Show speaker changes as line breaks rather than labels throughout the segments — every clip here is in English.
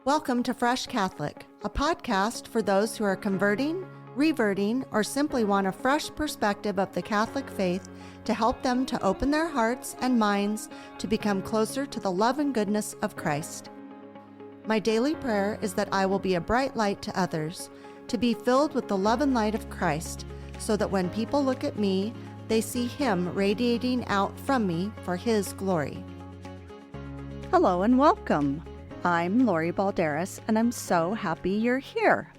Welcome to Fresh Catholic, a podcast for those who are converting, reverting, or simply want a fresh perspective of the Catholic faith to help them to open their hearts and minds to become closer to the love and goodness of Christ. My daily prayer is that I will be a bright light to others, to be filled with the love and light of Christ, so that when people look at me, they see Him radiating out from me for His glory. Hello and welcome. I'm Lori Balderas, and I'm so happy you're here.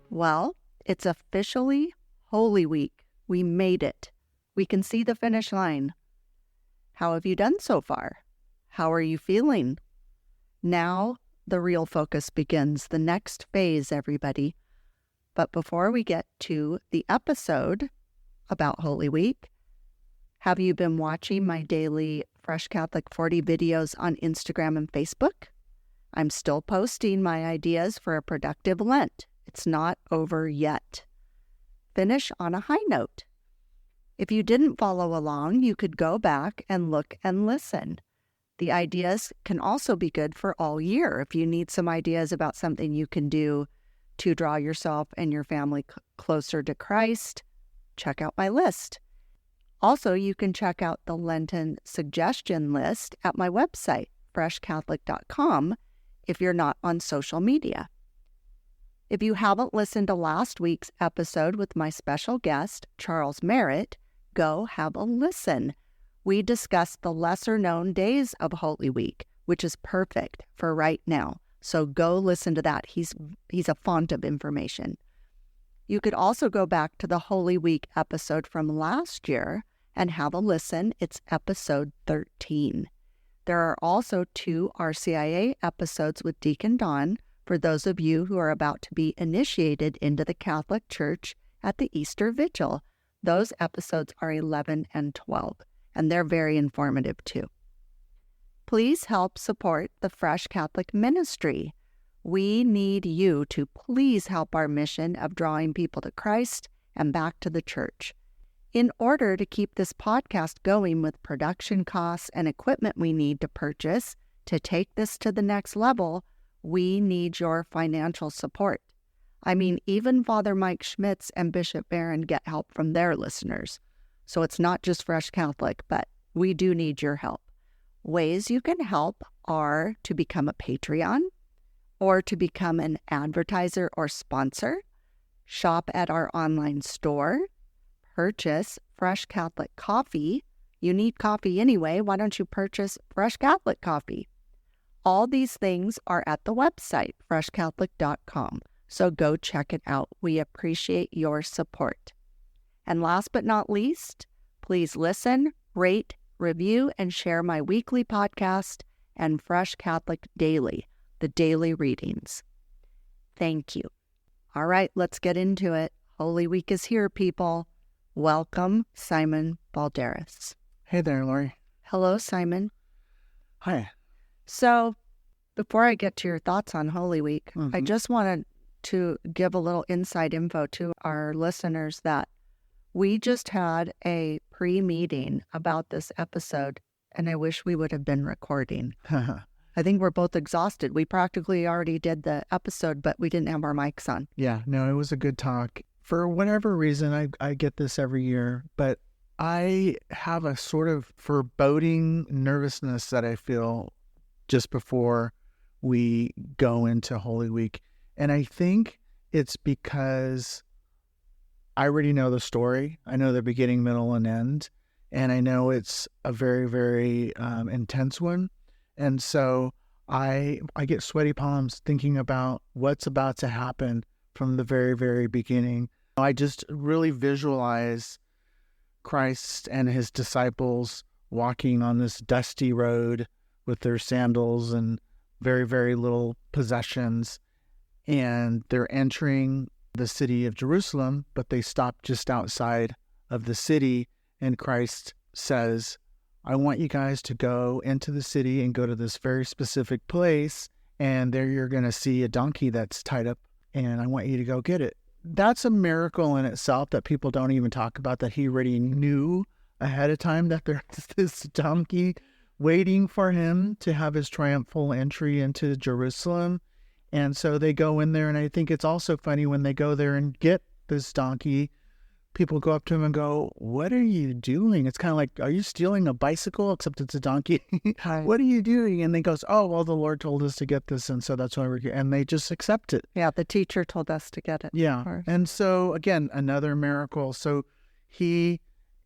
Well, it's officially Holy Week. We made it. We can see the finish line. How have you done so far? How are you feeling? Now the real focus begins, the next phase, everybody. But before we get to the episode about Holy Week, have you been watching my daily Fresh Catholic 40 videos on Instagram and Facebook? I'm still posting my ideas for a productive Lent. It's not over yet. Finish on a high note. If you didn't follow along, you could go back and look and listen. The ideas can also be good for all year. If you need some ideas about something you can do to draw yourself and your family closer to Christ, check out my list. Also, you can check out the Lenten suggestion list at my website, freshcatholic.com, if you're not on social media. If you haven't listened to last week's episode with my special guest, Charles Merritt, go have a listen. We discussed the lesser-known days of Holy Week, which is perfect for right now. So go listen to that. He's a font of information. You could also go back to the Holy Week episode from last year and have a listen. It's episode 13. There are also 2 RCIA episodes with Deacon Don for those of you who are about to be initiated into the Catholic Church at the Easter Vigil. Those episodes are 11 and 12, and they're very informative too. Please help support the Fresh Catholic Ministry. We need you to please help our mission of drawing people to Christ and back to the Church. In order to keep this podcast going with production costs and equipment we need to purchase to take this to the next level, we need your financial support. I mean, even Father Mike Schmitz and Bishop Barron get help from their listeners. So it's not just Fresh Catholic, but we do need your help. Ways you can help are to become a Patreon or to become an advertiser or sponsor, shop at our online store, purchase Fresh Catholic coffee. You need coffee anyway. Why don't you purchase Fresh Catholic coffee? All these things are at the website, freshcatholic.com. So go check it out. We appreciate your support. And last but not least, please listen, rate, review, and share my weekly podcast and Fresh Catholic Daily, the daily readings. Thank you. All right, let's get into it. Holy Week is here, people. Welcome, Simon Balderas.
Hey there, Lori.
Hello, Simon.
Hi.
So, before I get to your thoughts on Holy Week, I just wanted to give a little inside info to our listeners that we just had a pre-meeting about this episode, and I wish we would have been recording. I think we're both exhausted. We practically already did the episode, but we didn't have our mics on.
Yeah, no, it was a good talk. For whatever reason, I get this every year, but I have a sort of foreboding nervousness that I feel just before we go into Holy Week. And I think it's because I already know the story. I know the beginning, middle, and end. And I know it's a very, very intense one. And so I get sweaty palms thinking about what's about to happen from the very, very beginning. I just really visualize Christ and his disciples walking on this dusty road with their sandals and very, very little possessions. And they're entering the city of Jerusalem, but they stop just outside of the city. And Christ says, I want you guys to go into the city and go to this very specific place. And there you're going to see a donkey that's tied up. And I want you to go get it. That's a miracle in itself that people don't even talk about, that he already knew ahead of time that there's this donkey waiting for him to have his triumphal entry into Jerusalem. And so they go in there, and I think it's also funny when they go there and get this donkey, people go up to him and go, "What are you doing?" It's kind of like, "Are you stealing a bicycle?" Except it's a donkey.
Right.
"What are you doing?" And they goes, "Oh, well, the Lord told us to get this, and so that's why we're here." And they just accept it.
Yeah, the teacher told us to get it.
Yeah.
Of course.
And so, again, another miracle. So he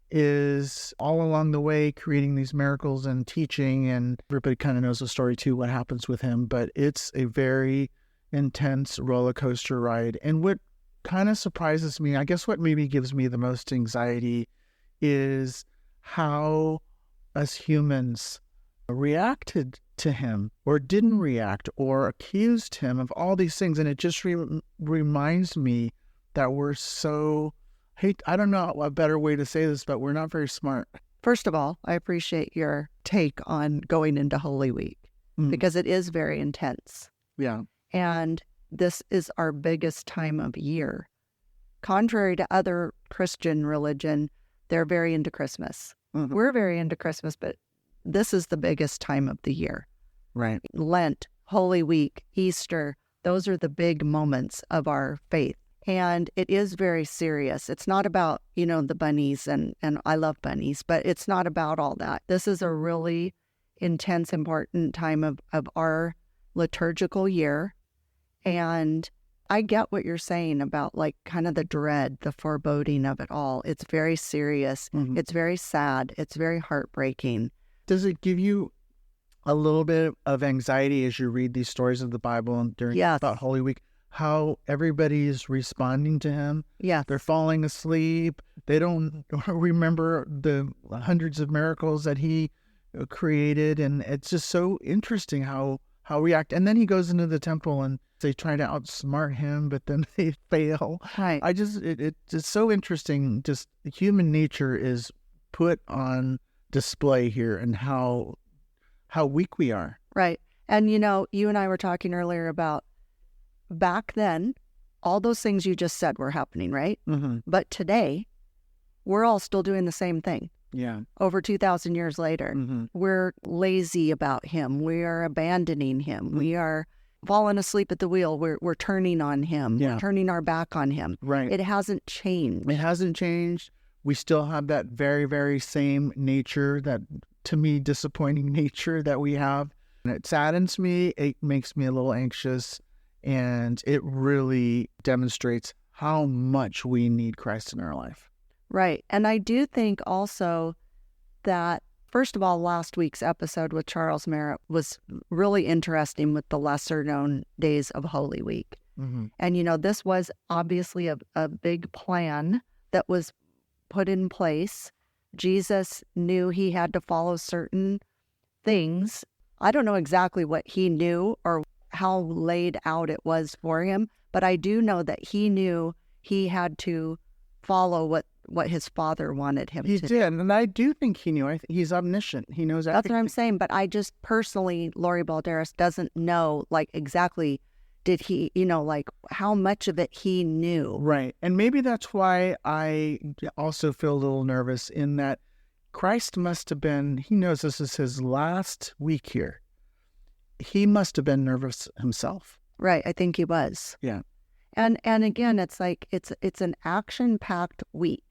is all along the way creating these miracles and teaching, and everybody kind of knows the story too, what happens with him. But it's a very intense roller coaster ride. And what kind of surprises me, I guess what maybe gives me the most anxiety, is how us humans reacted to him or didn't react or accused him of all these things. And it just reminds me that we're so, I don't know a better way to say this, but we're not very smart.
First of all, I appreciate your take on going into Holy Week because it is very intense.
Yeah.
And this is our biggest time of year. Contrary to other Christian religion, they're very into Christmas.
Mhm.
We're very into Christmas, but this is the biggest time of the year.
Right.
Lent, Holy Week, Easter, those are the big moments of our faith. And it is very serious. It's not about, the bunnies, and I love bunnies, but it's not about all that. This is a really intense, important time of our liturgical year. And I get what you're saying about like kind of the dread, the foreboding of it all. It's very serious.
Mhm.
It's very sad. It's very heartbreaking.
Does it give you a little bit of anxiety as you read these stories of the Bible and during
Yes.
about Holy Week, how everybody is responding to him?
Yes.
They're falling asleep. They don't remember the hundreds of miracles that he created. And it's just so interesting how we act. And then he goes into the temple and they try to outsmart him, but then they fail.
Right.
It's so interesting. Just human nature is put on display here and how weak we are.
Right. And, you and I were talking earlier about back then, all those things you just said were happening, right?
Mm-hmm.
But today, we're all still doing the same thing.
Yeah.
Over 2,000 years later,
Mm-hmm.
we're lazy about him. We are abandoning him. We are falling asleep at the wheel. We're turning on him.
Yeah.
We're turning our back on him.
Right.
It hasn't changed.
It hasn't changed. We still have that very, very same nature, that, to me, disappointing nature that we have. And it saddens me. It makes me a little anxious. And it really demonstrates how much we need Christ in our life.
Right. And I do think also that, first of all, last week's episode with Charles Merritt was really interesting with the lesser known days of Holy Week.
Mm-hmm.
And, this was obviously a big plan that was put in place. Jesus knew he had to follow certain things. I don't know exactly what he knew or how laid out it was for him, but I do know that he knew he had to follow what his father wanted him
He
to.
did. And I do think he knew. He's omniscient. He knows
That's
everything.
what I'm saying. But I just personally, Lori Balderas doesn't know, like, exactly did he, like how much of it he knew.
Right. And maybe that's why I also feel a little nervous, in that Christ must have been, he knows this is his last week here. He must have been nervous himself.
Right. I think he was.
Yeah.
And again, it's like, it's an action-packed week.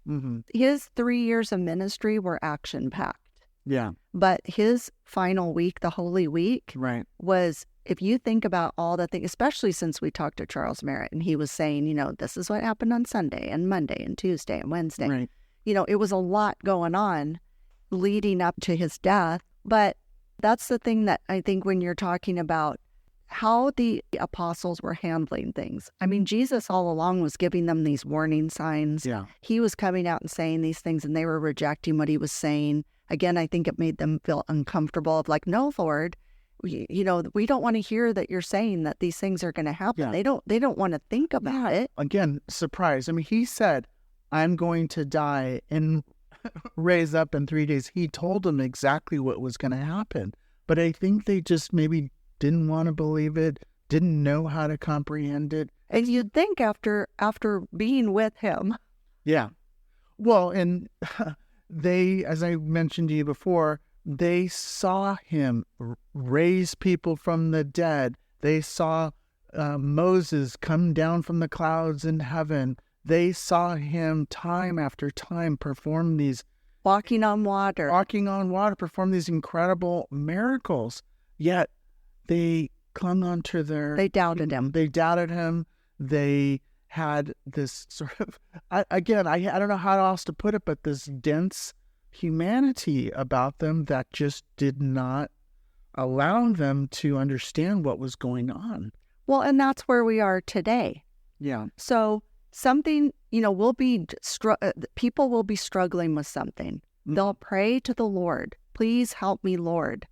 Mm-hmm.
His 3 years of ministry were action-packed.
Yeah.
But his final week, the Holy Week,
Right.
was, if you think about all the things, especially since we talked to Charles Merritt and he was saying, this is what happened on Sunday and Monday and Tuesday and Wednesday.
Right.
It was a lot going on leading up to his death. But that's the thing that I think when you're talking about how the apostles were handling things. I mean, Jesus all along was giving them these warning signs.
Yeah.
He was coming out and saying these things and they were rejecting what he was saying. Again, I think it made them feel uncomfortable of like, no, Lord, we don't want to hear that you're saying that these things are going to happen.
Yeah.
They don't want to think about it.
Again, surprise. I mean, he said, I'm going to die and raise up in 3 days. He told them exactly what was going to happen. But I think they just maybe didn't want to believe it, didn't know how to comprehend it.
And you'd think after being with him.
Yeah. Well, and they, as I mentioned to you before, they saw him raise people from the dead. They saw Moses come down from the clouds in heaven. They saw him time after time perform these
walking on water,
perform these incredible miracles. Yet they clung on to
they doubted him.
They doubted him. They had this sort of, I don't know how else to put it, but this dense humanity about them that just did not allow them to understand what was going on.
Well, and that's where we are today.
Yeah.
So something, people will be struggling with something. They'll pray to the Lord. Please help me, Lord.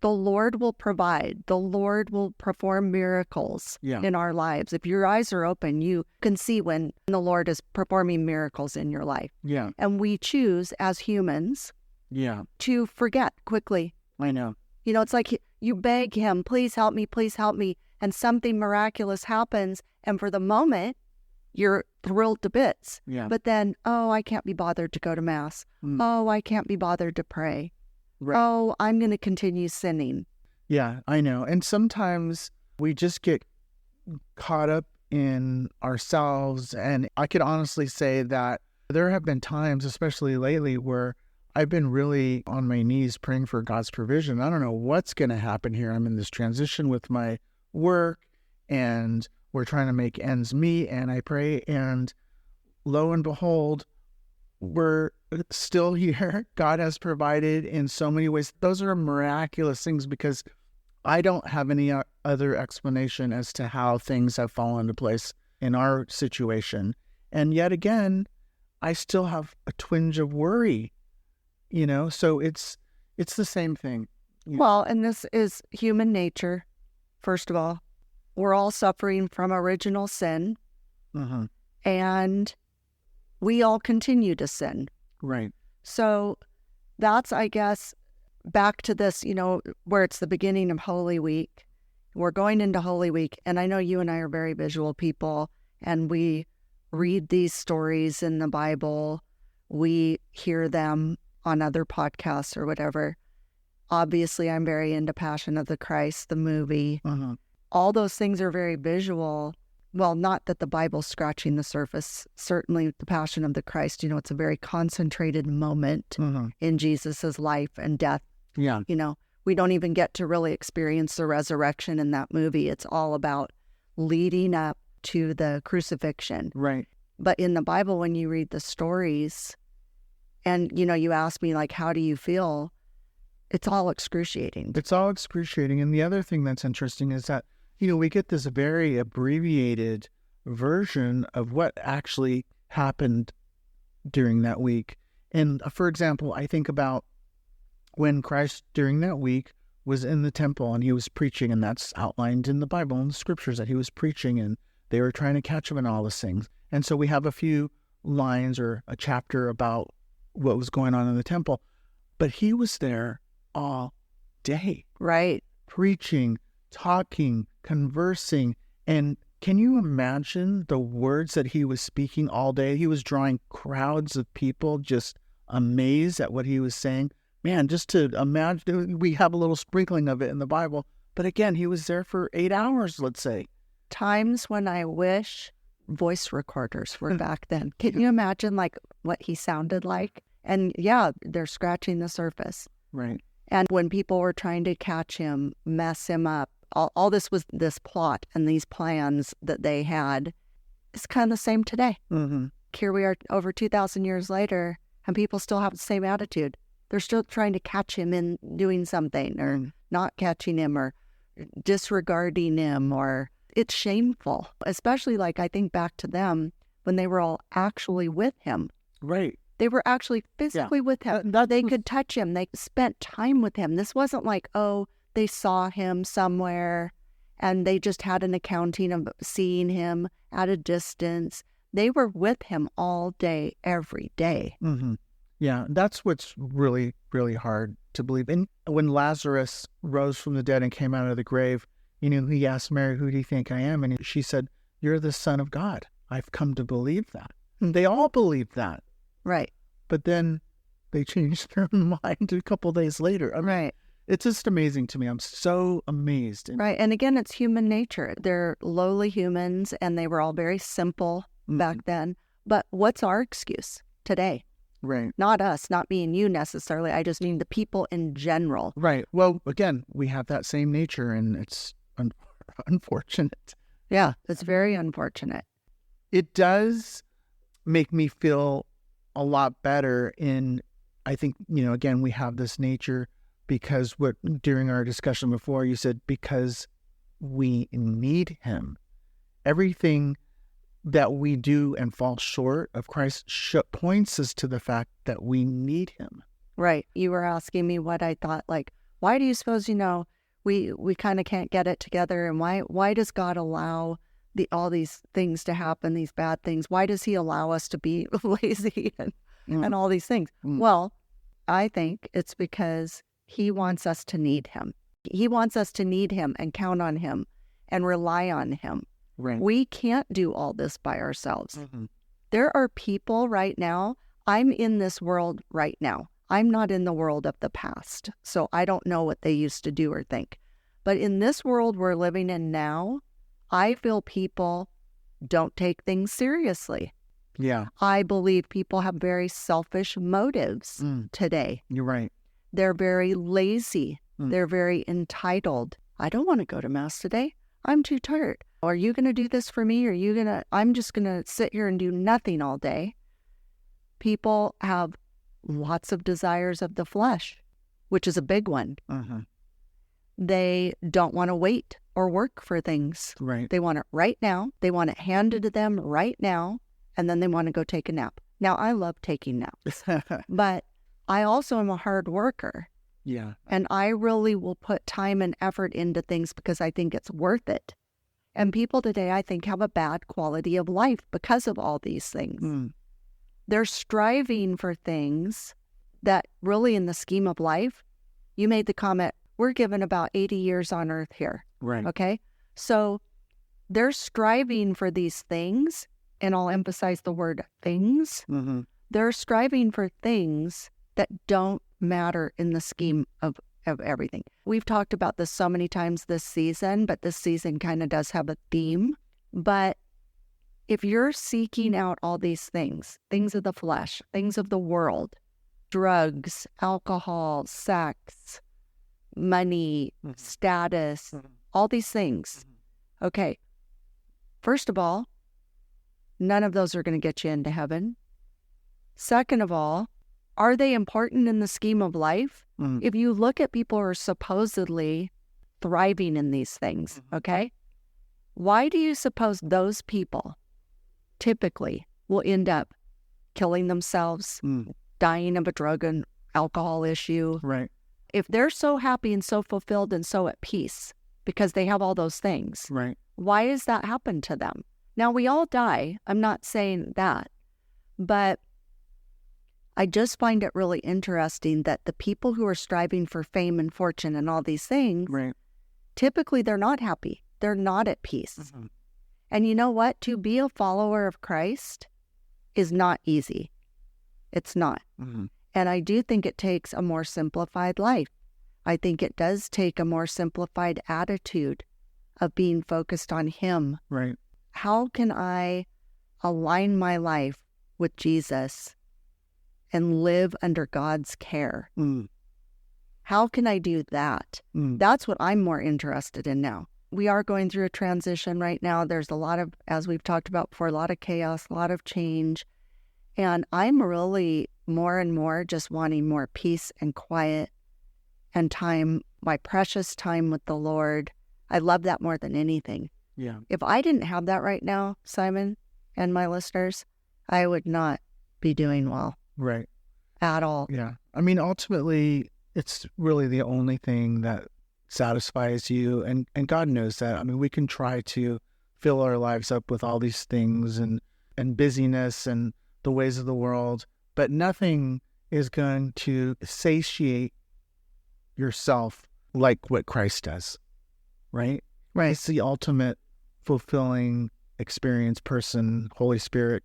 The Lord will provide. The Lord will perform miracles in our lives. If your eyes are open, you can see when the Lord is performing miracles in your life.
Yeah.
And we choose as humans to forget quickly.
I know.
It's like you beg him, please help me, and something miraculous happens. And for the moment, you're thrilled to bits.
Yeah.
But then, I can't be bothered to go to Mass. I can't be bothered to pray.
Right.
I'm going to continue sinning.
Yeah, I know. And sometimes we just get caught up in ourselves. And I could honestly say that there have been times, especially lately, where I've been really on my knees praying for God's provision. I don't know what's going to happen here. I'm in this transition with my work and we're trying to make ends meet. And I pray, and lo and behold, we're still here. God has provided in so many ways. Those are miraculous things because I don't have any other explanation as to how things have fallen into place in our situation. And yet again, I still have a twinge of worry, so it's the same thing.
Well, and this is human nature. First of all, we're all suffering from original sin, and we all continue to sin.
Right.
So that's, I guess, back to this, where it's the beginning of Holy Week. We're going into Holy Week, and I know you and I are very visual people, and we read these stories in the Bible. We hear them on other podcasts or whatever. Obviously, I'm very into Passion of the Christ, the movie. All those things are very visual. Well, not that the Bible's scratching the surface. Certainly the Passion of the Christ, it's a very concentrated moment in Jesus's life and death.
Yeah.
We don't even get to really experience the resurrection in that movie. It's all about leading up to the crucifixion.
Right.
But in the Bible, when you read the stories and, you ask me, like, how do you feel? It's all excruciating.
It's all excruciating. And the other thing that's interesting is that, we get this very abbreviated version of what actually happened during that week. And for example, I think about when Christ during that week was in the temple and he was preaching, and that's outlined in the Bible and the scriptures that he was preaching, and they were trying to catch him and all these things. And so we have a few lines or a chapter about what was going on in the temple, but he was there all day.
Right.
Preaching, talking, conversing. And can you imagine the words that he was speaking all day? He was drawing crowds of people just amazed at what he was saying. Man, just to imagine, we have a little sprinkling of it in the Bible. But again, he was there for 8 hours, let's say.
Times when I wish voice recorders were back then. Can you imagine what he sounded like? And yeah, they're scratching the surface.
Right.
And when people were trying to catch him, mess him up, all this was this plot and these plans that they had. It's kind of the same today. Here we are over 2,000 years later, and people still have the same attitude. They're still trying to catch him in doing something, or not catching him, or disregarding him, or it's shameful. Especially I think back to them when they were all actually with him.
Right.
They were actually physically with him. They could touch him. They spent time with him. This wasn't they saw him somewhere and they just had an accounting of seeing him at a distance. They were with him all day, every day.
Yeah, that's what's really, really hard to believe. And when Lazarus rose from the dead and came out of the grave, he asked Mary, "Who do you think I am?" And she said, "You're the Son of God. I've come to believe that." And they all believed that.
Right.
But then they changed their mind a couple days later.
Right.
It's just amazing to me. I'm so amazed.
Right. And again, it's human nature. They're lowly humans, and they were all very simple back then. But what's our excuse today?
Right.
Not us, not me and you necessarily. I just mean the people in general.
Right. Well, again, we have that same nature, and it's unfortunate.
Yeah, it's very unfortunate.
It does make me feel a lot better I think, again, we have this nature because during our discussion before, you said because we need him. Everything that we do and fall short of Christ points us to the fact that we need him.
Right. You were asking me what I thought, like, why do you suppose, we kind of can't get it together, and why does God allow all these things to happen, these bad things? Why does he allow us to be lazy and all these things? Well, I think it's because he wants us to need him. He wants us to need him and count on him and rely on him.
Right.
We can't do all this by ourselves. There are people right now. I'm in this world right now. I'm not in the world of the past, so I don't know what they used to do or think. But in this world we're living in now, I feel people don't take things seriously.
Yeah.
I believe people have very selfish motives today.
You're right.
They're very lazy. They're very entitled. I don't want to go to Mass today. I'm too tired. Are you going to do this for me? I'm just going to sit here and do nothing all day. People have lots of desires of the flesh, which is a big one. They don't want to wait or work for things.
Right.
They want it right now. They want it handed to them right now, and then they want to go take a nap. Now, I love taking naps, but I also am a hard worker.
Yeah.
And I really will put time and effort into things because I think it's worth it. And people today, I think, have a bad quality of life because of all these things. They're striving for things that really, in the scheme of life, you made the comment, we're given about 80 years on earth here.
Right.
Okay? So they're striving for these things, and I'll emphasize the word things. They're striving for things that don't matter in the scheme of everything. We've talked about this so many times this season, but this season kind of does have a theme. But if you're seeking out all these things of the flesh, things of the world, drugs, alcohol, sex, money, status, all these things, okay, first of all, none of those are going to get you into heaven. Second of all, are they important in the scheme of life? If you look at people who are supposedly thriving in these things, okay, why do you suppose those people typically will end up killing themselves, dying of a drug and alcohol issue?
Right.
If they're so happy and so fulfilled and so at peace because they have all those things,
Right.
why has that happened to them? Now, we all die. I'm not saying that, but I just find it really interesting that the people who are striving for fame and fortune and all these things,
Right.
typically they're not happy. They're not at peace. And you know what? To be a follower of Christ is not easy. It's not. And I do think it takes a more simplified life. I think it does take a more simplified attitude of being focused on him.
Right.
How can I align my life with Jesus and live under God's care? How can I do that? That's what I'm more interested in now. We are going through a transition right now. There's a lot of, as we've talked about before, a lot of chaos, a lot of change. And I'm really more and more just wanting more peace and quiet and time, my precious time with the Lord. I love that more than anything.
Yeah.
If I didn't have that right now, Simon and my listeners, I would not be doing well.
Right.
At all.
Yeah. I mean, ultimately, it's really the only thing that satisfies you. And God knows that. I mean, we can try to fill our lives up with all these things and busyness and the ways of the world, but nothing is going to satiate yourself like what Christ does. Right?
Right.
It's the ultimate fulfilling experience, person, Holy Spirit.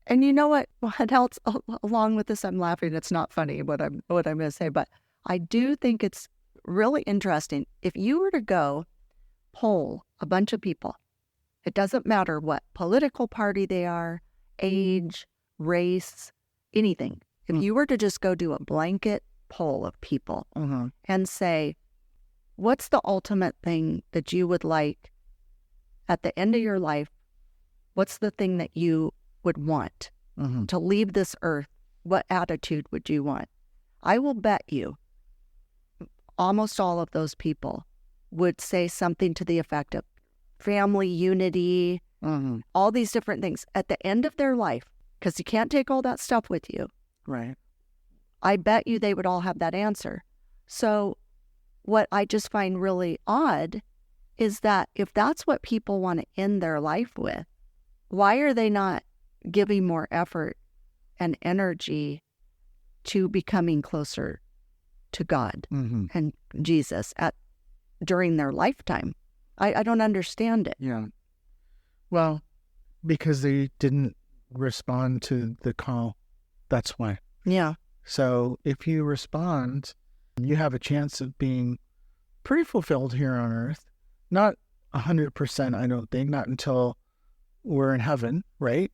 And you know what else along with this? I'm laughing. It's not funny what I'm going to say, but I do think it's
really interesting. If you were to go poll a bunch of people, it doesn't matter what political party they are, age, race, anything. If you were to just go do a blanket poll of people and say, what's the ultimate thing that you would like at the end of your life? What's the thing that you would want to leave this earth? What attitude would you want? I will bet you almost all of those people would say something to the effect of family unity, all these different things at the end of their life, because you can't take all that stuff with you.
Right.
I bet you they would all have that answer. So what I just find really odd is that if that's what people want to end their life with, why are they not giving more effort and energy to becoming closer to God and Jesus during their lifetime? I don't understand it.
Yeah. Well, because they didn't respond to the call. That's why.
Yeah.
So if you respond, you have a chance of being pretty fulfilled here on earth. Not 100%, I don't think, not until we're in heaven, right?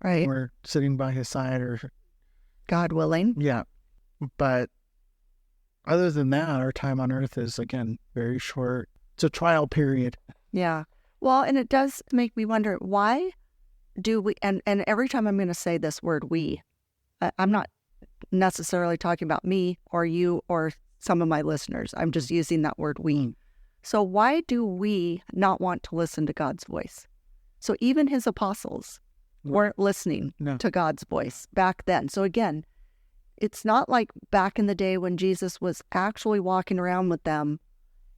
Right.
We're sitting by his side or...
God willing.
Yeah. But other than that, our time on earth is, again, very short. It's a trial period.
Yeah. Well, and it does make me wonder, why do we, and every time I'm going to say this word we, I'm not necessarily talking about me or you or some of my listeners. I'm just using that word we. So why do we not want to listen to God's voice? So even his apostles weren't listening to God's voice back then. So again, it's not like back in the day when Jesus was actually walking around with them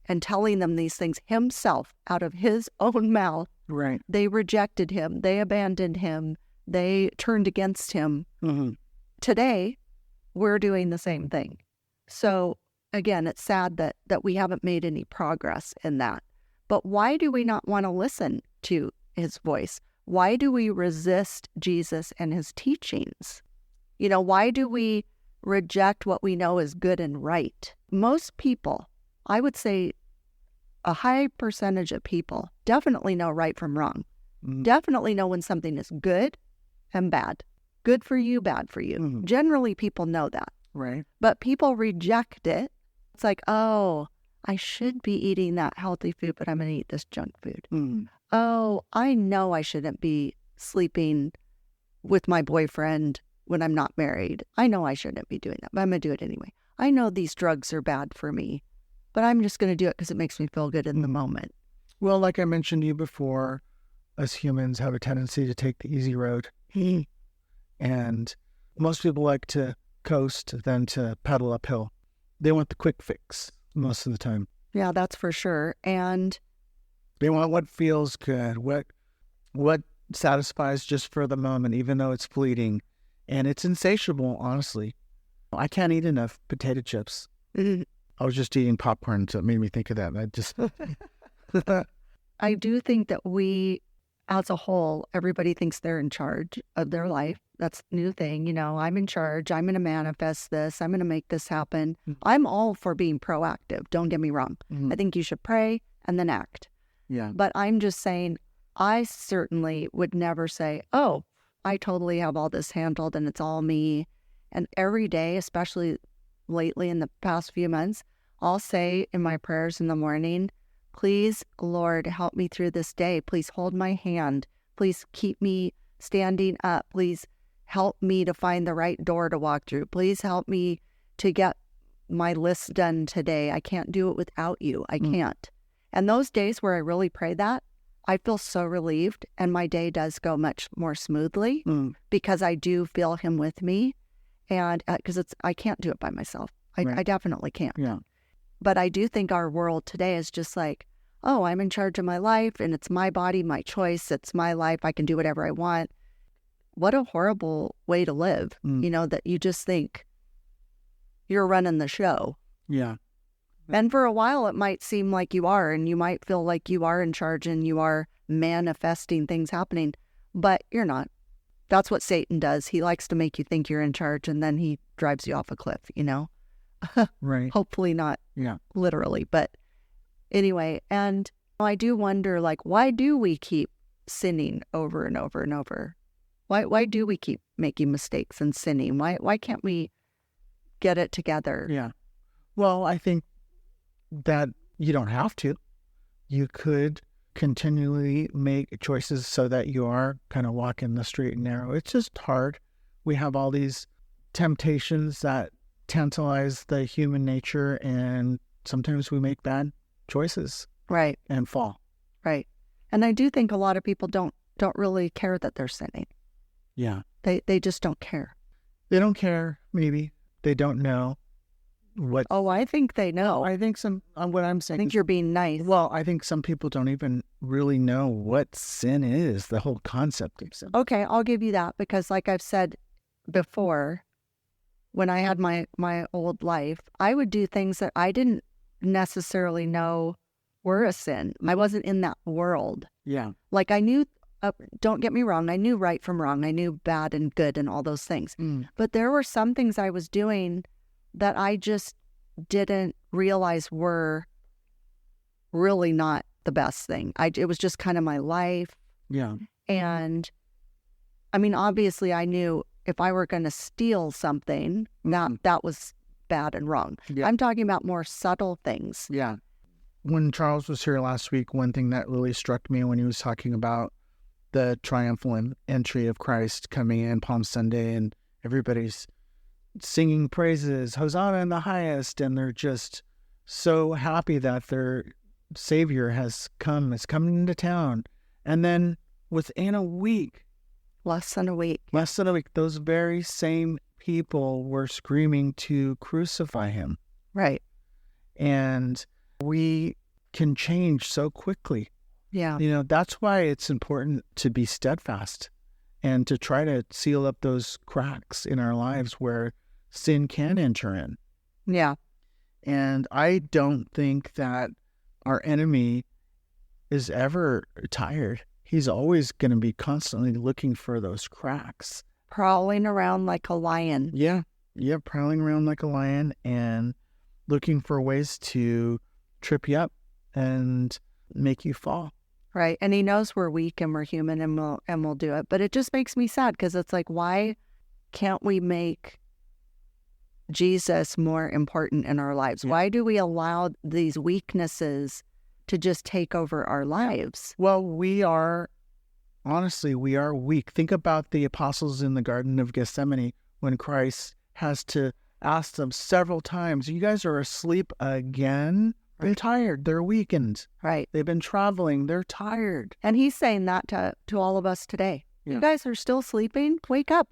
and telling them these things himself out of his own mouth.
Right.
They rejected him. They abandoned him. They turned against him. Today, we're doing the same thing. So again, it's sad that we haven't made any progress in that. But why do we not want to listen to his voice? Why do we resist Jesus and his teachings? You know, why do we reject what we know is good and right? Most people, I would say a high percentage of people, definitely know right from wrong. Definitely know when something is good and bad. Good for you, bad for you. Generally, people know that.
Right.
But people reject it. It's like, oh, I should be eating that healthy food, but I'm going to eat this junk food. Oh, I know I shouldn't be sleeping with my boyfriend when I'm not married. I know I shouldn't be doing that, but I'm going to do it anyway. I know these drugs are bad for me, but I'm just going to do it because it makes me feel good in the moment.
Well, like I mentioned to you before, us humans have a tendency to take the easy road. And most people like to coast than to pedal uphill. They want the quick fix most of the time.
Yeah, that's for sure. And
they want what feels good, what satisfies just for the moment, even though it's fleeting. And it's insatiable, honestly. I can't eat enough potato chips. I was just eating popcorn, so it made me think of that.
I do think that we, as a whole, everybody thinks they're in charge of their life. That's the new thing. You know, I'm in charge. I'm going to manifest this. I'm going to make this happen. I'm all for being proactive. Don't get me wrong. I think you should pray and then act.
Yeah.
But I'm just saying, I certainly would never say, oh, I totally have all this handled and it's all me. And every day, especially lately in the past few months, I'll say in my prayers in the morning, please, Lord, help me through this day. Please hold my hand. Please keep me standing up. Please help me to find the right door to walk through. Please help me to get my list done today. I can't do it without you. I can't. And those days where I really pray that, I feel so relieved and my day does go much more smoothly because I do feel him with me. And because I can't do it by myself. I definitely can't.
Yeah.
But I do think our world today is just like, oh, I'm in charge of my life and it's my body, my choice. It's my life. I can do whatever I want. What a horrible way to live, you know, that you just think you're running the show.
Yeah.
And for a while, it might seem like you are, and you might feel like you are in charge and you are manifesting things happening, but you're not. That's what Satan does. He likes to make you think you're in charge and then he drives you off a cliff, you know?
Right.
Hopefully not
Yeah.
literally, but anyway. And I do wonder, like, why do we keep sinning over and over and over? Why do we keep making mistakes and sinning? Why can't we get it together?
Yeah. Well, I think that you don't have to. You could continually make choices so that you are kind of walking the straight and narrow. It's just hard. We have all these temptations that tantalize the human nature, and sometimes we make bad choices
Right,
and fall.
right. And I do think a lot of people don't really care that they're sinning.
Yeah.
They just don't care.
They don't care, maybe. They don't know what.
Oh, I think they know. I
I think what I'm saying
think
is,
you're being nice.
well, I think some people don't even really know what sin is, the whole concept of sin.
Okay, I'll give you that because, like I've said before, when I had my old life, I would do things that I didn't necessarily know were a sin. I wasn't in that world.
Yeah.
Like I knew, don't get me wrong, I knew right from wrong. I knew bad and good and all those things. But there were some things I was doing that I just didn't realize were really not the best thing. It was just kind of my life.
Yeah.
And I mean, obviously I knew if I were going to steal something, that was bad and wrong.
Yeah.
I'm talking about more subtle things.
Yeah. When Charles was here last week, one thing that really struck me when he was talking about the triumphal entry of Christ coming in Palm Sunday, and everybody's singing praises, Hosanna in the highest, and they're just so happy that their Savior is coming into town. And then within a week,
Less than a week.
those very same people were screaming to crucify him.
Right.
And we can change so quickly.
Yeah.
You know, that's why it's important to be steadfast and to try to seal up those cracks in our lives where sin can enter in.
Yeah.
And I don't think that our enemy is ever tired. He's always going to be constantly looking for those cracks.
Prowling around like a lion.
Yeah. Yeah. Prowling around like a lion and looking for ways to trip you up and make you fall.
Right. And he knows we're weak and we're human and we'll do it. But it just makes me sad because it's like, why can't we make Jesus more important in our lives?
Yeah.
Why do we allow these weaknesses to just take over our lives?
Well, we are weak. Think about the apostles in the Garden of Gethsemane when Christ has to ask them several times, you guys are asleep again? They're tired. They're weakened.
Right.
They've been traveling. They're tired.
And he's saying that to all of us today.
Yeah.
You guys are still sleeping? Wake up.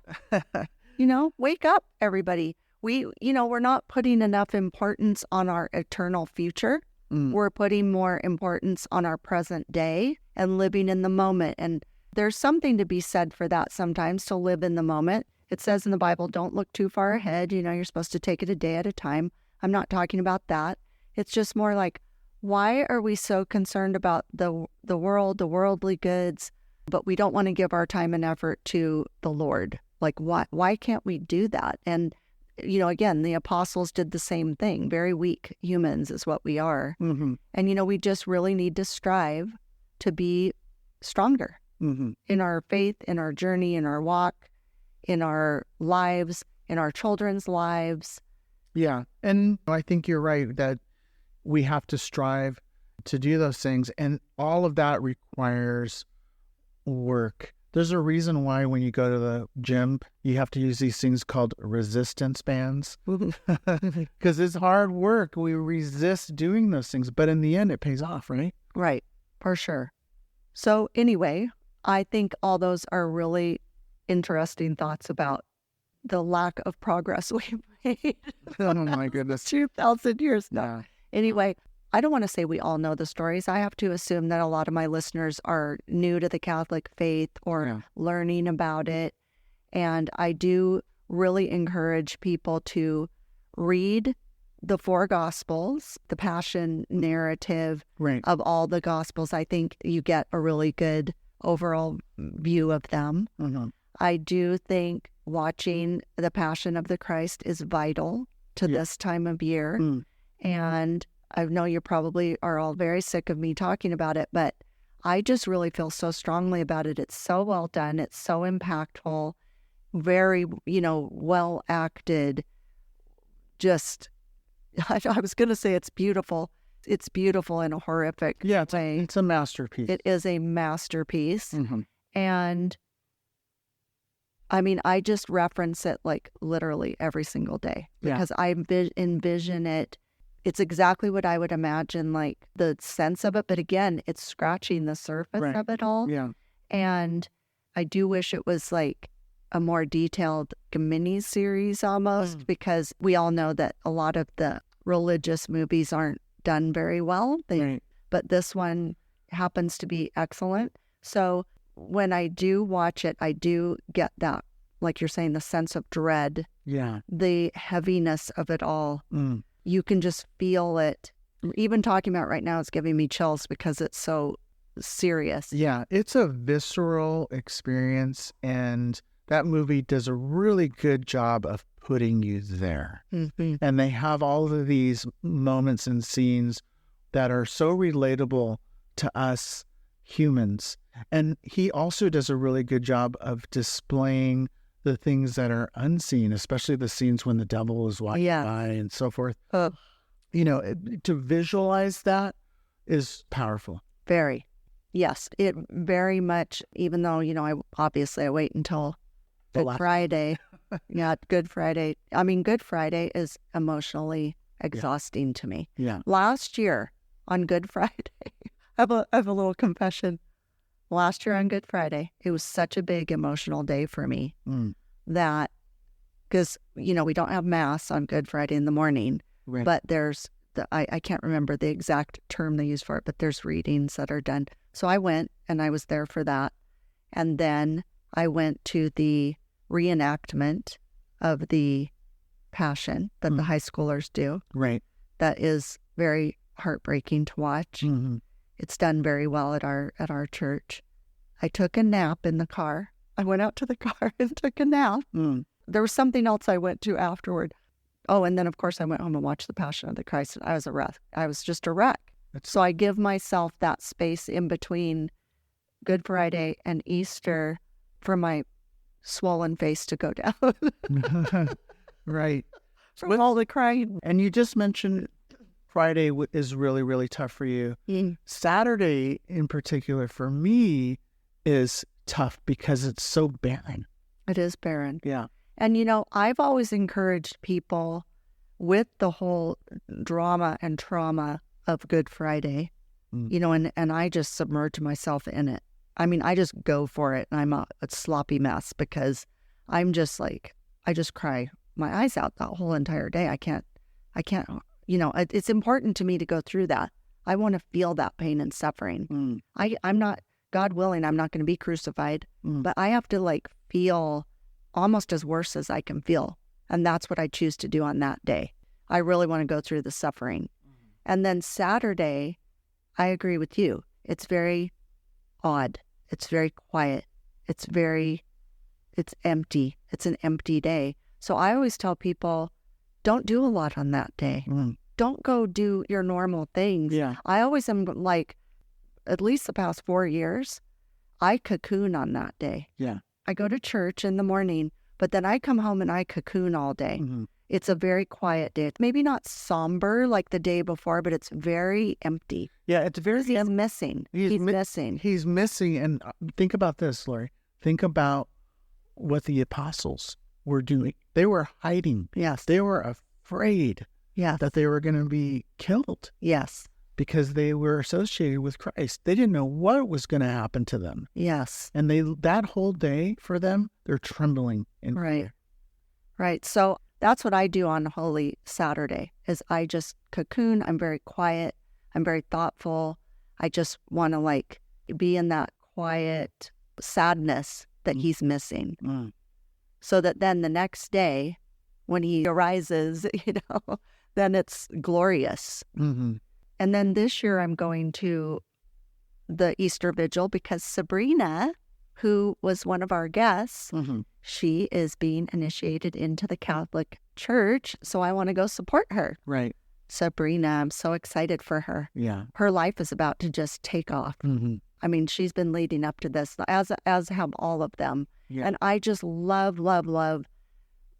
Wake up, everybody. We're not putting enough importance on our eternal future. We're putting more importance on our present day and living in the moment. And there's something to be said for that sometimes, to live in the moment. It says in the Bible, don't look too far ahead. You're supposed to take it a day at a time. I'm not talking about that. It's just more like, why are we so concerned about the world, the worldly goods, but we don't want to give our time and effort to the Lord? Like, why can't we do that? And, again, the apostles did the same thing. Very weak humans is what we are.
Mm-hmm.
And, we just really need to strive to be stronger in our faith, in our journey, in our walk, in our lives, in our children's lives.
Yeah. And I think you're right that we have to strive to do those things. And all of that requires work. There's a reason why when you go to the gym, you have to use these things called resistance bands. Because it's hard work. We resist doing those things. But in the end, it pays off, right?
Right. For sure. So anyway, I think all those are really interesting thoughts about the lack of progress we've made.
Oh, my goodness.
2,000 years now. Anyway, I don't want to say we all know the stories. I have to assume that a lot of my listeners are new to the Catholic faith or learning about it. And I do really encourage people to read the four Gospels, the Passion narrative of all the Gospels. I think you get a really good overall view of them. I do think watching the Passion of the Christ is vital to this time of year.
Mm.
And I know you probably are all very sick of me talking about it, but I just really feel so strongly about it. It's so well done. It's so impactful, very, well acted. Just, I was going to say it's beautiful. It's beautiful in a horrific way.
It's a masterpiece.
It is a masterpiece.
Mm-hmm.
And I mean, I just reference it like literally every single day because I envision it. It's exactly what I would imagine, like the sense of it. But again, it's scratching the surface of it all.
Yeah.
And I do wish it was like a more detailed mini series almost, because we all know that a lot of the religious movies aren't done very well. But this one happens to be excellent. So when I do watch it, I do get that, like you're saying, the sense of dread, the heaviness of it all. You can just feel it. Even talking about it right now is giving me chills because it's so serious.
Yeah, it's a visceral experience, and that movie does a really good job of putting you there.
Mm-hmm.
And they have all of these moments and scenes that are so relatable to us humans. And he also does a really good job of displaying the things that are unseen, especially the scenes when the devil is walking by and so forth. To visualize that is powerful.
Very. Yes, it very much, even though, I wait until Good Friday. Good Friday. I mean, Good Friday is emotionally exhausting to me.
Yeah.
Last year on Good Friday, I have a little confession. Last year on Good Friday, it was such a big emotional day for me that, because, we don't have Mass on Good Friday in the morning, but there's, I can't remember the exact term they use for it, but there's readings that are done. So I went and I was there for that. And then I went to the reenactment of the Passion that the high schoolers do.
Right.
That is very heartbreaking to watch.
Mm-hmm.
It's done very well at our church. I took a nap in the car. I went out to the car and took a nap. There was something else I went to afterward. Oh, and then of course I went home and watched the Passion of the Christ. And I was a wreck. I was just a wreck. So I give myself that space in between Good Friday and Easter for my swollen face to go down.
Right.
From all the crying.
And you just mentioned Friday is really, really tough for you. Saturday in particular for me is tough because it's so barren.
It is barren.
Yeah.
And, I've always encouraged people with the whole drama and trauma of Good Friday, and I just submerge myself in it. I mean, I just go for it, and I'm a sloppy mess because I'm just like, I just cry my eyes out that whole entire day. I can't, it's important to me to go through that. I want to feel that pain and suffering. I'm not, God willing, I'm not going to be crucified, but I have to feel almost as worse as I can feel. And that's what I choose to do on that day. I really want to go through the suffering. And then Saturday, I agree with you. It's very odd. It's very quiet. It's empty. It's an empty day. So I always tell people, don't do a lot on that day. Don't go do your normal things.
Yeah.
I always am at least the past 4 years, I cocoon on that day.
Yeah.
I go to church in the morning, but then I come home and I cocoon all day. It's a very quiet day. It's maybe not somber like the day before, but it's very empty.
Yeah, it's very
He's missing. He's missing.
He's missing. And think about this, Lori. Think about what the apostles were doing. They were hiding.
Yes.
They were afraid that they were going to be killed.
Yes.
Because they were associated with Christ. They didn't know what was going to happen to them.
Yes.
And that whole day for them, they're trembling in fear.
Right. So that's what I do on Holy Saturday is I just cocoon. I'm very quiet. I'm very thoughtful. I just want to be in that quiet sadness that he's missing. So that then the next day when he arises, then it's glorious. And then this year I'm going to the Easter Vigil because Sabrina, who was one of our guests, she is being initiated into the Catholic church, so I want to go support her.
Right.
Sabrina, I'm so excited for her.
Yeah.
Her life is about to just take off.
Mm-hmm.
I mean, she's been leading up to this, as have all of them.
Yeah.
And I just love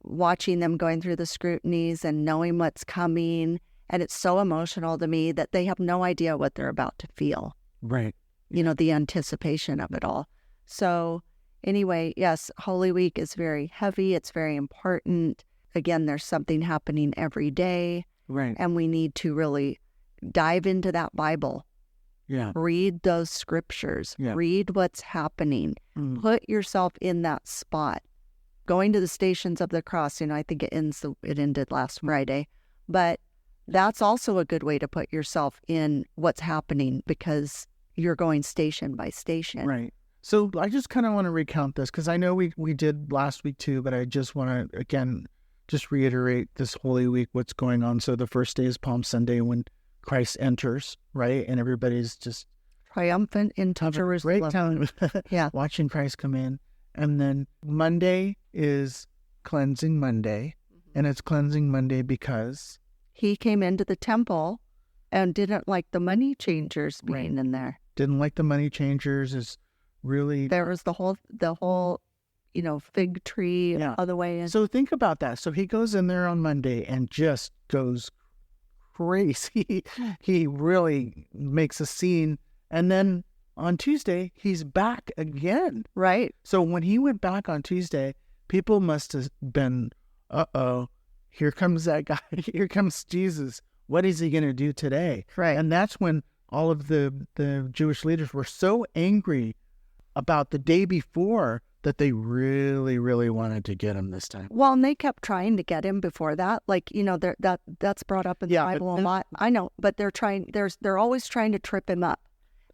watching them going through the scrutinies and knowing what's coming. And it's so emotional to me that they have no idea what they're about to feel.
Right.
You know, the anticipation of it all. So anyway, yes, Holy Week is very heavy. It's very important. Again, there's something happening every day.
Right.
And we need to really dive into that Bible.
Yeah.
Read those scriptures.
Yeah.
Read what's happening.
Mm.
Put yourself in that spot. Going to the Stations of the Cross, I think it ended last Friday. But that's also a good way to put yourself in what's happening because you're going station by station.
Right. So I just kind of want to recount this because I know we did last week too, but I just want to, again, just reiterate this Holy Week, what's going on. So the first day is Palm Sunday when Christ enters, right? And everybody's just
Triumphant into Jerusalem.
great time.
Yeah.
Watching Christ come in. And then Monday is Cleansing Monday. And it's Cleansing Monday because
He came into the temple and didn't like the money changers being in there.
didn't like the money changers, is really...
There was the whole fig tree other way in.
So think about that. So he goes in there on Monday and just goes crazy. He really makes a scene. And then on Tuesday, he's back again.
Right.
So when he went back on Tuesday, people must have been, uh-oh, here comes that guy. Here comes Jesus. What is he going to do today?
Right.
And that's when all of the Jewish leaders were so angry about the day before that they really, really wanted to get him this time.
Well, and they kept trying to get him before that. Like, that's brought up in the Bible a lot. I know, but they're always trying to trip him up.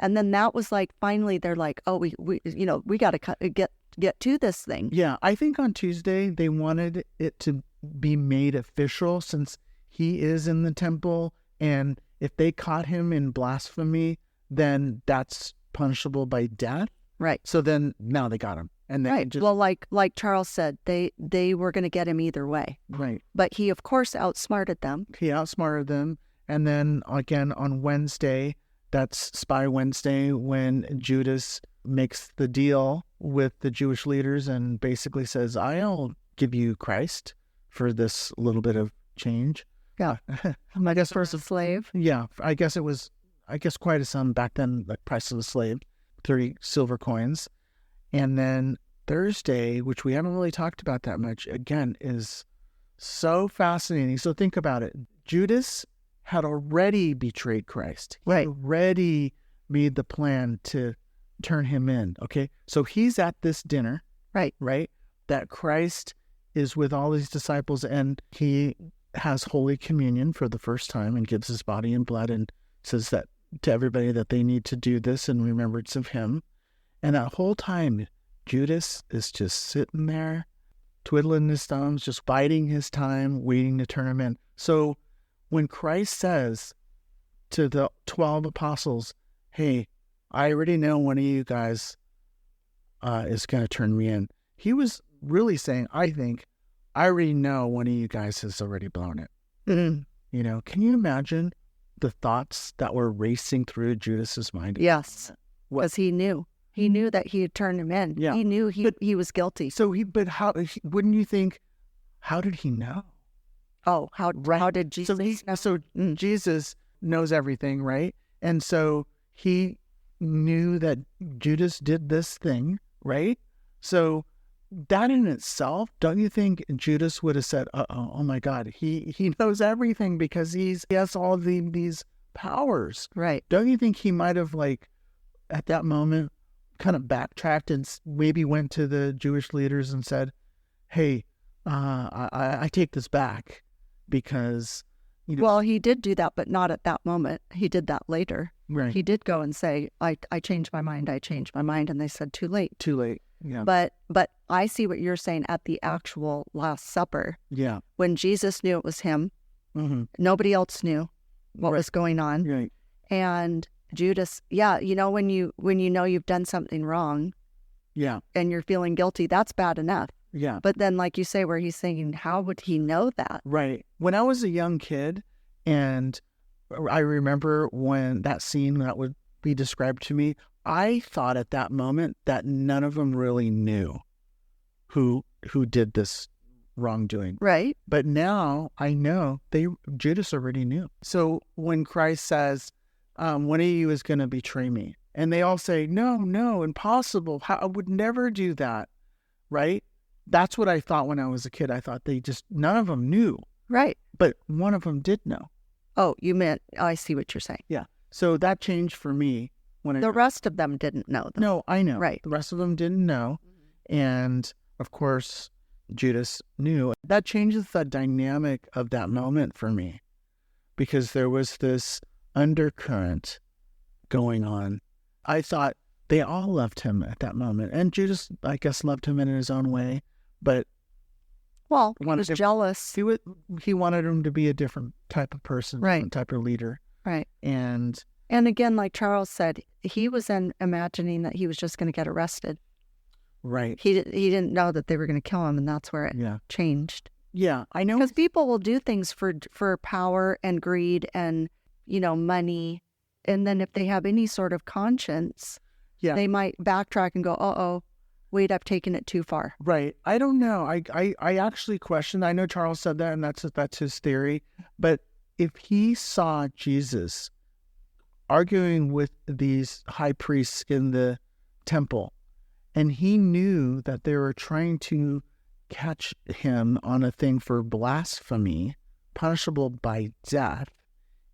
And then that was like, finally, they're like, oh, we got to get to this thing.
Yeah, I think on Tuesday they wanted it to be made official since he is in the temple. And if they caught him in blasphemy, then that's punishable by death.
Right.
So then now they got him. And then
Right. Well, like Charles said, they were going to get him either way.
Right.
But he, of course, outsmarted them.
He outsmarted them. And then again on Wednesday, that's Spy Wednesday, when Judas makes the deal with the Jewish leaders and basically says, I'll give you Christ for this little bit of change.
Yeah.
I guess
For a slave.
Yeah. I guess quite a sum back then, the price of a slave, 30 silver coins. And then Thursday, which we haven't really talked about that much, again, is so fascinating. So think about it. Judas had already betrayed Christ. He
Right.
already made the plan to turn him in. Okay. So he's at this dinner.
Right.
Right. That Christ is with all these disciples and he has Holy Communion for the first time and gives his body and blood and says that to everybody that they need to do this in remembrance of him. And that whole time, Judas is just sitting there, twiddling his thumbs, just biding his time, waiting to turn him in. So when Christ says to the 12 apostles, hey, I already know one of you guys is going to turn me in, he was really saying, I think, I already know one of you guys has already blown it.
Mm-hmm.
Can you imagine the thoughts that were racing through Judas's mind?
Yes.
What?
Because he knew. He knew that he had turned him in.
Yeah.
He knew he was guilty.
So wouldn't you think, how did he know?
Oh, how did Jesus know?
So Jesus knows everything, right? And so he knew that Judas did this thing, right? So that in itself, don't you think Judas would have said, oh my God, he knows everything because he has all these powers.
Right.
Don't you think he might have, like, at that moment, kind of backtracked and maybe went to the Jewish leaders and said, hey, I take this back because...
Well, he did do that, but not at that moment. He did that later.
Right.
He did go and say, I changed my mind. I changed my mind. And they said, too late.
Too late. Yeah.
But I see what you're saying at the actual Last Supper.
Yeah.
When Jesus knew it was him,
Mm-hmm.
nobody else knew what was going on.
Right.
And Judas, when you know you've done something wrong
Yeah.
and you're feeling guilty, that's bad enough.
Yeah.
But then, like you say, where he's thinking, how would he know that?
Right. When I was a young kid, and I remember when that scene that would be described to me, I thought at that moment that none of them really knew who did this wrongdoing.
Right.
But now I know Judas already knew. So when Christ says, one of you is going to betray me, and they all say, no, impossible. I would never do that. Right? That's what I thought when I was a kid. I thought none of them knew.
Right.
But one of them did know.
Oh, you meant, I see what you're saying.
Yeah. So that changed for me when
The rest of them didn't know, though.
No, I know.
Right.
The rest of them didn't know. And of course, Judas knew. That changes the dynamic of that moment for me, because there was this undercurrent going on. I thought they all loved him at that moment. And Judas, I guess, loved him in his own way. But
Well, he was jealous.
he wanted him to be a different type of person,
Right.
different type of leader.
Right.
And
again, like Charles said, he was then imagining that he was just going to get arrested.
right.
He didn't know that they were going to kill him, and that's where it
Yeah.
changed.
Yeah, I know.
Because people will do things for power and greed and, money. And then if they have any sort of conscience,
Yeah.
they might backtrack and go, uh-oh, wait, I've taken it too far.
Right. I don't know. I actually question. I know Charles said that, and that's his theory. But if he saw Jesus arguing with these high priests in the temple, and he knew that they were trying to catch him on a thing for blasphemy, punishable by death,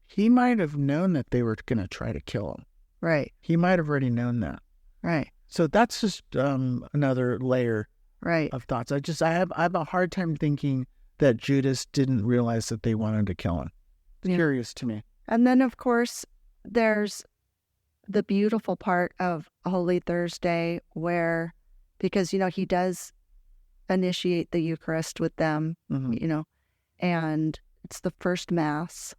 he might have known that they were going to try to kill him.
Right.
He might have already known that.
Right.
So that's just another layer
Right.
of thoughts. I have a hard time thinking that Judas didn't realize that they wanted to kill him. It's
Yeah.
curious to me.
And then, of course, there's the beautiful part of Holy Thursday where, because, he does initiate the Eucharist with them,
Mhm.
And it's the first Mass.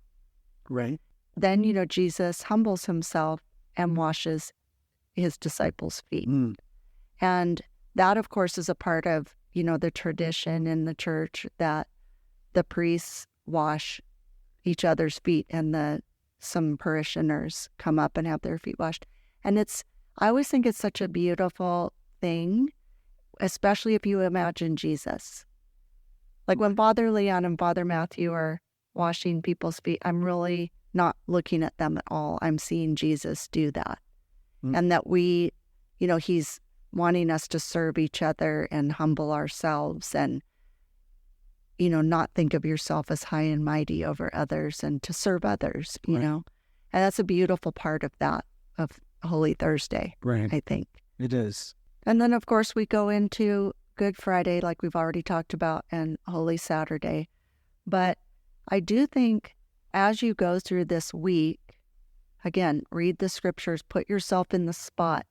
Right.
Then, Jesus humbles himself and washes his disciples' feet.
Mm.
And that, of course, is a part of, the tradition in the church that the priests wash each other's feet and some parishioners come up and have their feet washed. And I always think it's such a beautiful thing, especially if you imagine Jesus. Like when Father Leon and Father Matthew are washing people's feet, I'm really not looking at them at all. I'm seeing Jesus do that.
Mm.
And that we, he's wanting us to serve each other and humble ourselves and, not think of yourself as high and mighty over others and to serve others,
Right.
And that's a beautiful part of that, of Holy Thursday,
Right.
I think.
It is.
And then, of course, we go into Good Friday, like we've already talked about, and Holy Saturday. But I do think as you go through this week, again, read the scriptures, put yourself in the spot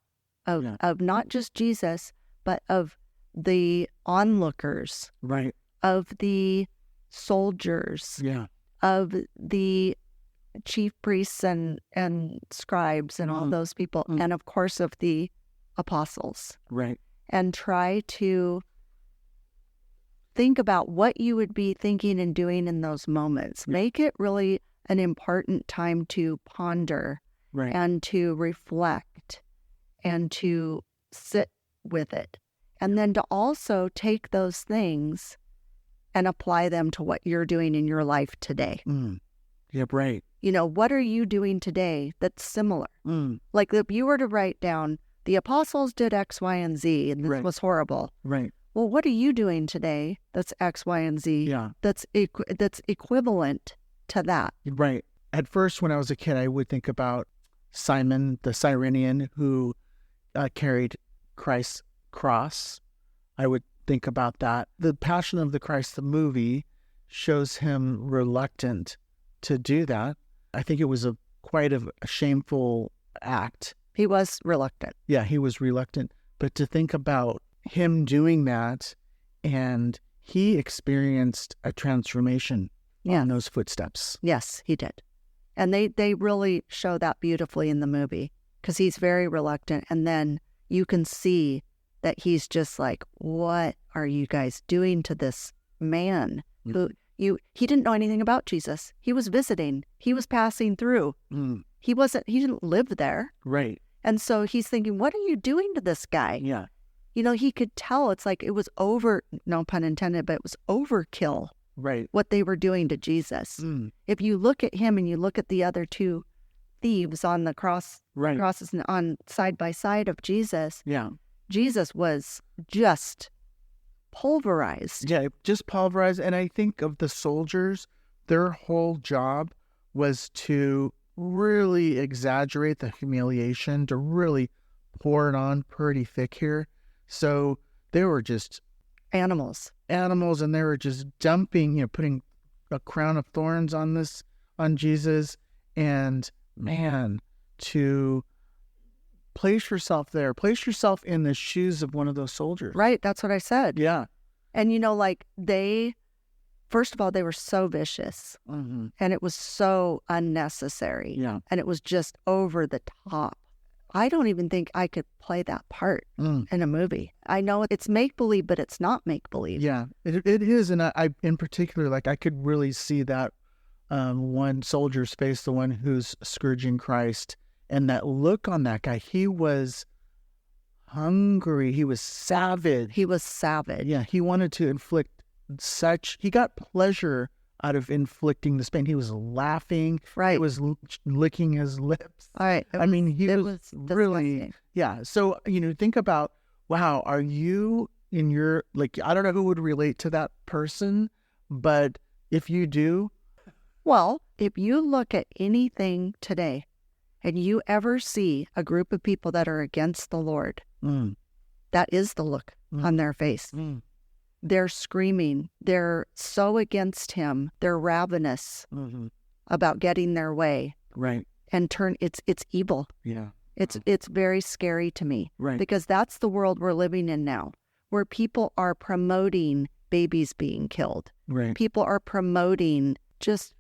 of not just Jesus, but of the onlookers,
Right.
of the soldiers,
Yeah.
of the chief priests and scribes and all
Mhm.
those people,
Mhm.
and of course of the apostles.
Right.
And try to think about what you would be thinking and doing in those moments.
Yeah.
Make it really an important time to ponder
Right.
and to reflect and to sit with it. And then to also take those things and apply them to what you're doing in your life today.
Mm. Yep. Right.
What are you doing today that's similar?
Mm.
Like if you were to write down, the apostles did X, Y, and Z, and this
Right.
was horrible.
Right.
Well, what are you doing today that's X, Y, and Z
Yeah.
that's equivalent to that?
Right. At first, when I was a kid, I would think about Simon the Cyrenian who carried Christ's cross. I would think about that. The Passion of the Christ, the movie, shows him reluctant to do that. I think it was quite a shameful act.
He was reluctant.
Yeah, he was reluctant. But to think about him doing that, and he experienced a transformation
Yeah.
in those footsteps.
Yes, he did. And they really show that beautifully in the movie because he's very reluctant. And then you can see that he's just like, what are you guys doing to this man who he didn't know anything about Jesus. He was visiting. He was passing through. He didn't live there.
Right.
And so he's thinking, what are you doing to this guy?
Yeah.
You know, he could tell it's like it was no pun intended, but it was overkill
Right.
what they were doing to Jesus. If you look at him and you look at the other two thieves on the crosses on side by side of Jesus,
Yeah.
Jesus was just pulverized.
Yeah, just pulverized. And I think of the soldiers, their whole job was to really exaggerate the humiliation, to really pour it on pretty thick here. So they were just
Animals.
and they were just dumping, putting a crown of thorns on Jesus. And man, to place yourself in the shoes of one of those soldiers.
Right. That's what I said.
Yeah.
And, first of all, they were so vicious and it was so unnecessary.
Yeah.
And it was just over the top. I don't even think I could play that part in a movie. I know it's make-believe, but it's not make-believe.
Yeah, it is. And I in particular, I could really see that one soldier's face, the one who's scourging Christ, and that look on that guy. He was hungry. He was savage.
Yeah.
He wanted to inflict he got pleasure out of inflicting this pain. He was laughing.
Right.
He was licking his lips.
All right.
He was really,
disgusting.
yeah. So, think about, wow, are you in your, I don't know who would relate to that person, but if you do.
Well, if you look at anything today and you ever see a group of people that are against the Lord, that is the look on their face. They're screaming. They're so against him. They're ravenous about getting their way.
Right.
And it's evil.
Yeah.
It's very scary to me.
Right.
Because that's the world we're living in now, where people are promoting babies being killed.
Right.
People are promoting just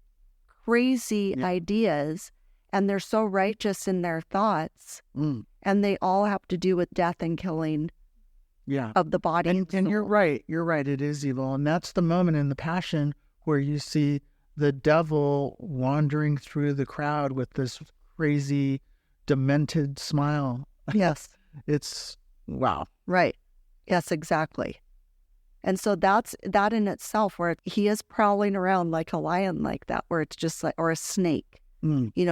crazy ideas, and they're so righteous in their thoughts, and they all have to do with death and killing.
Yeah.
Of the body.
And you're right. It is evil. And that's the moment in the Passion where you see the devil wandering through the crowd with this crazy, demented smile.
Yes.
It's wow.
Right. Yes, exactly. And so that's that in itself, where he is prowling around like a lion like that, where it's just like, or a snake,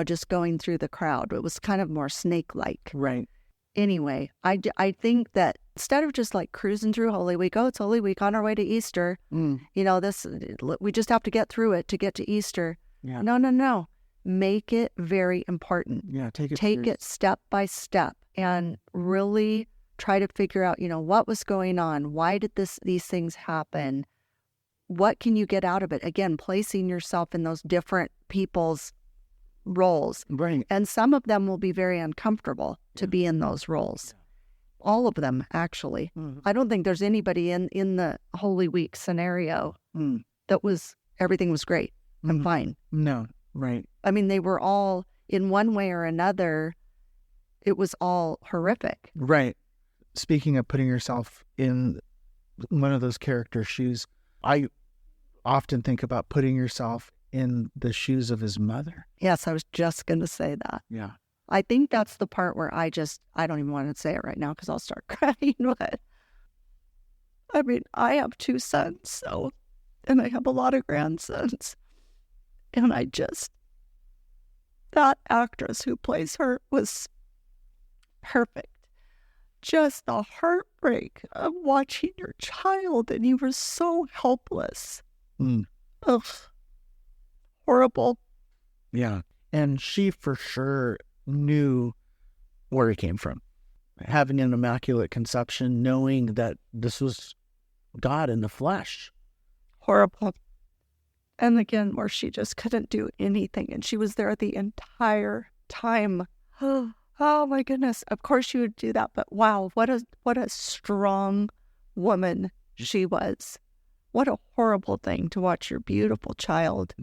just going through the crowd. It was kind of more snake-like.
Right.
Anyway, I think that instead of just cruising through Holy Week, it's Holy Week on our way to Easter, we just have to get through it to get to Easter.
Yeah.
No. Make it very important.
Yeah, take
it step by step and really try to figure out, what was going on? Why did these things happen? What can you get out of it? Again, placing yourself in those different people's roles.
Right.
And some of them will be very uncomfortable to be in those roles. All of them, actually. I don't think there's anybody in the Holy Week scenario that everything was great and fine.
No, right.
I mean, they were all, in one way or another, it was all horrific.
Right. Speaking of putting yourself in one of those characters' shoes, I often think about putting yourself in the shoes of his mother.
Yes, I was just going to say that.
Yeah.
I think that's the part where I don't even want to say it right now because I'll start crying. But I mean, I have 2 sons, and I have a lot of grandsons. And that actress who plays her was perfect. Just the heartbreak of watching your child and you were so helpless. Ugh. Horrible.
Yeah. And she for sure knew where he came from. Having an immaculate conception, knowing that this was God in the flesh.
Horrible. And again, where she just couldn't do anything. And she was there the entire time. Oh my goodness. Of course she would do that. But wow, what a strong woman she was. What a horrible thing to watch your beautiful child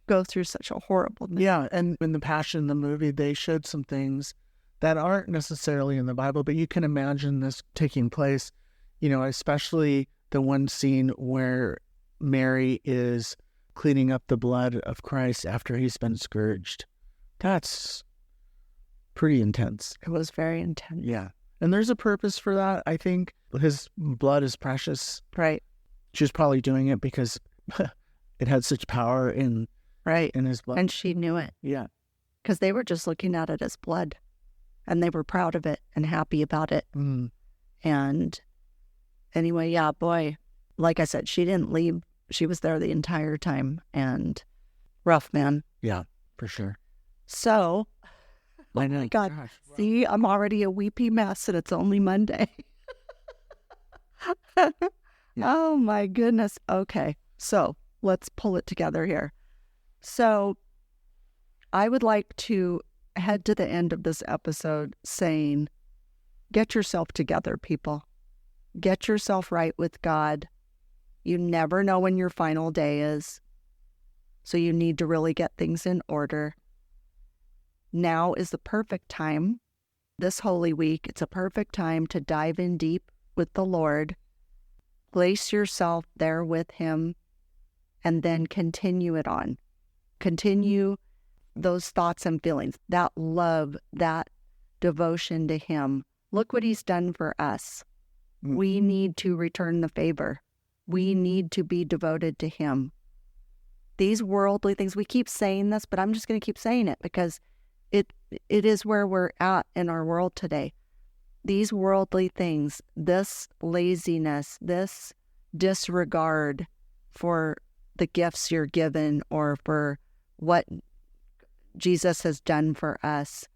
go through such a horrible thing.
Yeah, and in the Passion, the movie, they showed some things that aren't necessarily in the Bible, but you can imagine this taking place, you know, especially the one scene where Mary is cleaning up the blood of Christ after he's been scourged. That's pretty intense.
It was very intense.
Yeah. And there's a purpose for that. I think his blood is precious.
Right.
She was probably doing it because it had such power in his blood.
And she knew it.
Yeah.
Because they were just looking at it as blood. And they were proud of it and happy about it.
Mm.
And anyway, yeah, boy, like I said, she didn't leave. She was there the entire time. And rough, man.
Yeah, for sure.
So,
Oh my
God. See, I'm already a weepy mess and it's only Monday. Oh my goodness. Okay. So let's pull it together here. So I would like to head to the end of this episode saying, get yourself together, people. Get yourself right with God. You never know when your final day is. So you need to really get things in order. Now is the perfect time. This Holy Week, it's a perfect time to dive in deep with the Lord. Place yourself there with Him, and then continue it on. Continue those thoughts and feelings, that love, that devotion to Him. Look what He's done for us. We need to return the favor. We need to be devoted to Him. These worldly things, we keep saying this, but I'm just going to keep saying it because it is where we're at in our world today. These worldly things, this laziness, this disregard for the gifts you're given or for what Jesus has done for us,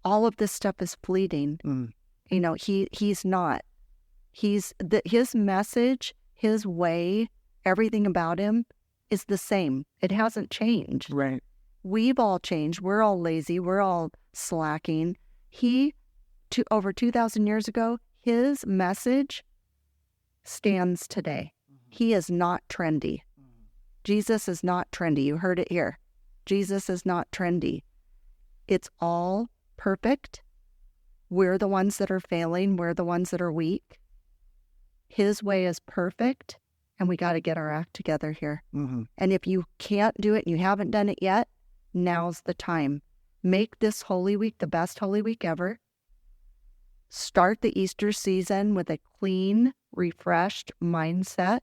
all of this stuff is fleeting. You know, he's not. His message, his way, everything about him is the same. It hasn't changed.
Right.
We've all changed. We're all lazy. We're all slacking. Over 2,000 years ago, his message stands today. He is not trendy. Jesus is not trendy. You heard it here. Jesus is not trendy. It's all perfect. We're the ones that are failing. We're the ones that are weak. His way is perfect, and we got to get our act together here.
Mm-hmm.
And if you can't do it and you haven't done it yet, now's the time. Make this Holy Week the best Holy Week ever. Start the Easter season with a clean, refreshed mindset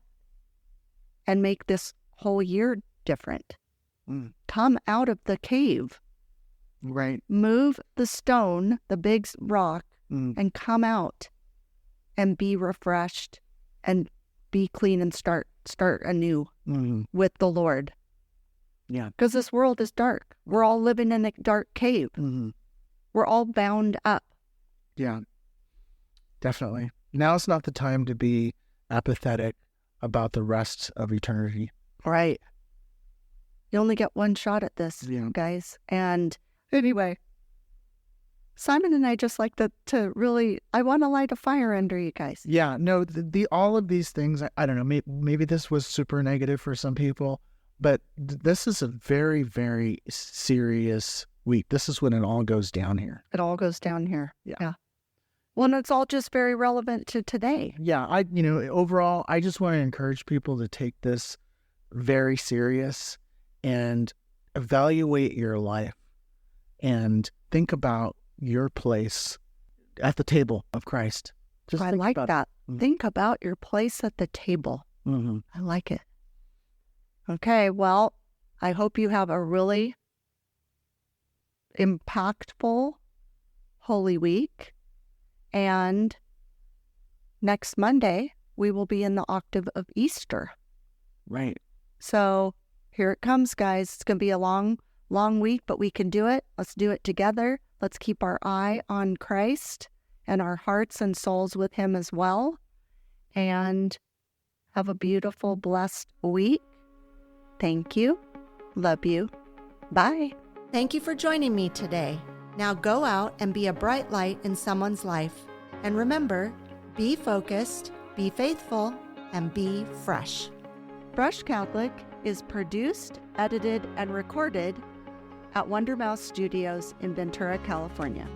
and make this whole year different. Come out of the cave.
Right.
Move the stone, the big rock, and come out and be refreshed and be clean and start anew with the Lord.
Yeah.
Because this world is dark. We're all living in a dark cave. We're all bound up.
Yeah. Definitely. Now's not the time to be apathetic about the rest of eternity.
Right. You only get one shot at this, guys. And anyway, Simon and I just like to really, I want to light a fire under you guys.
Yeah. No, all of these things, I don't know, maybe this was super negative for some people, but this is a very, very serious week. This is when it all goes down here.
It all goes down here. Yeah. Well, and it's all just very relevant to today.
Yeah. Overall, I just want to encourage people to take this very serious and evaluate your life and think about your place at the table of Christ.
I like that. Think about your place at the table. I like it. Okay, well, I hope you have a really impactful Holy Week. And next Monday, we will be in the octave of Easter.
Right.
So here it comes, guys. It's going to be a long week, but we can do it. Let's do it together. Let's keep our eye on Christ and our hearts and souls with Him as well. And have a beautiful, blessed week. Thank you. Love you. Bye.
Thank you for joining me today. Now go out and be a bright light in someone's life. And remember, be focused, be faithful, and be fresh.
Fresh Catholic is produced, edited, and recorded at Wonder Mouse Studios in Ventura, California.